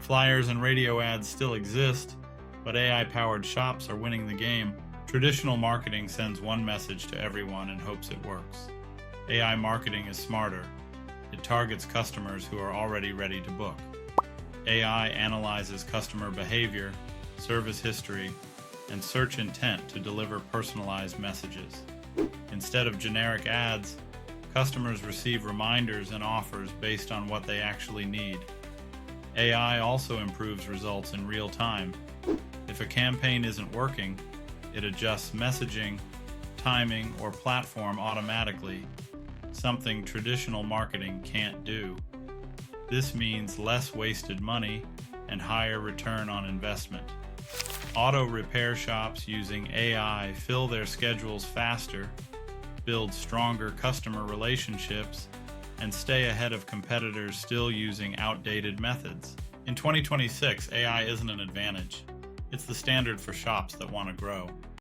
Flyers and radio ads still exist, but AI-powered shops are winning the game. Traditional marketing sends one message to everyone and hopes it works. AI marketing is smarter. It targets customers who are already ready to book. AI analyzes customer behavior, service history, and search intent to deliver personalized messages. Instead of generic ads, customers receive reminders and offers based on what they actually need. AI also improves results in real time. If a campaign isn't working, it adjusts messaging, timing, or platform automatically, something traditional marketing can't do. This means less wasted money and higher return on investment. Auto repair shops using AI fill their schedules faster, build stronger customer relationships, and stay ahead of competitors still using outdated methods. In 2026, AI isn't an advantage. It's the standard for shops that want to grow.